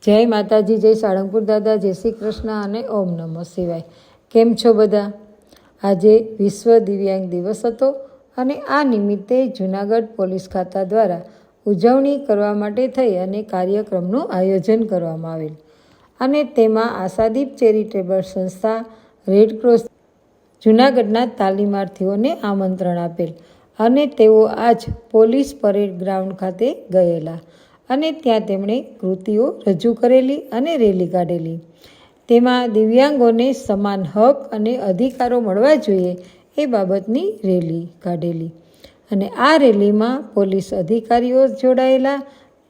જય માતાજી, જય સાળંગપુર દાદા, જય શ્રી કૃષ્ણ અને ઓમ નમઃ શિવાય. કેમ છો બધા? આજે વિશ્વ દિવ્યાંગ દિવસ હતો અને આ નિમિત્તે જૂનાગઢ પોલીસ ખાતા દ્વારા ઉજવણી કરવા માટે થઈ અને કાર્યક્રમનું આયોજન કરવામાં આવેલ અને તેમાં આશાદીપ ચેરિટેબલ સંસ્થા, રેડક્રોસ જૂનાગઢના તાલીમાર્થીઓને આમંત્રણ આપેલ અને તેઓ આજ પોલીસ પરેડ ગ્રાઉન્ડ ખાતે ગયેલા અને ત્યાં તેમણે કૃતિઓ રજૂ કરેલી અને રેલી કાઢેલી. તેમાં દિવ્યાંગોને સમાન હક અને અધિકારો મળવા જોઈએ એ બાબતની રેલી કાઢેલી અને આ રેલીમાં પોલીસ અધિકારીઓ જોડાયેલા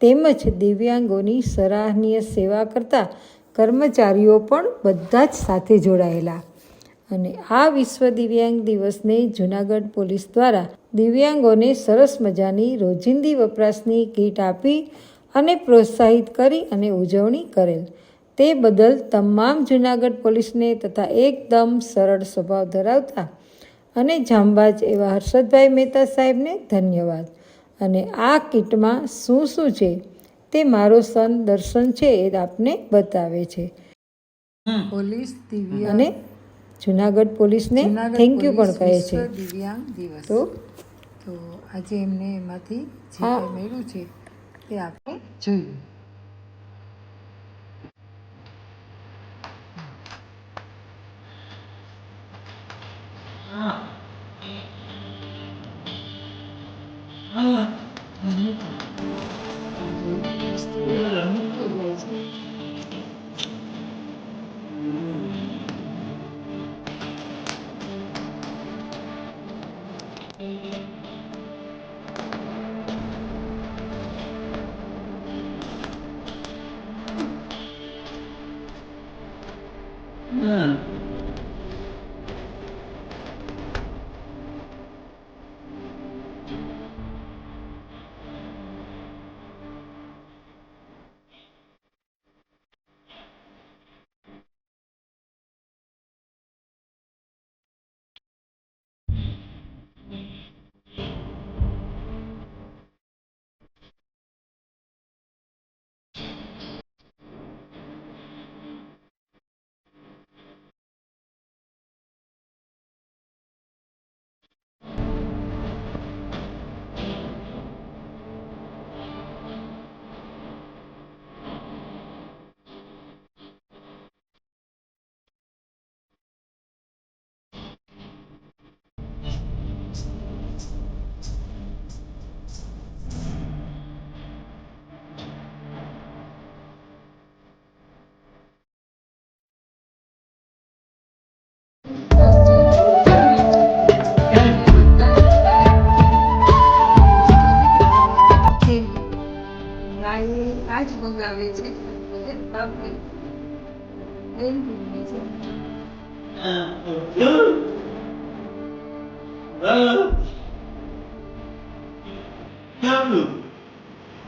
તેમજ દિવ્યાંગોની સરાહનીય સેવા કરતા કર્મચારીઓ પણ બધા જ સાથે જોડાયેલા. અને આ વિશ્વ દિવ્યાંગ દિવસને જૂનાગઢ પોલીસ દ્વારા દિવ્યાંગોને સરસ મજાની રોજિંદી વપરાશની કીટ આપી અને પ્રોત્સાહિત કરી અને ઉજવણી કરેલ. તે બદલ તમામ જૂનાગઢ પોલીસને તથા એકદમ સરળ સ્વભાવ ધરાવતા અને જાંબાજ એવા હર્ષદભાઈ મહેતા સાહેબને ધન્યવાદ. અને આ કીટમાં શું શું છે તે મારો સન દર્શન છે એ આપને બતાવે છે. પોલીસ દિવ્યાંગ અને જૂનાગઢ પોલીસને થેન્ક યુ પણ કહે છે. દિવ્યાંગ દિવસ તો આજે એમને એમાંથી જે કંઈ મળ્યું છે તે આપણે જોયું. આજ મંગાવે છે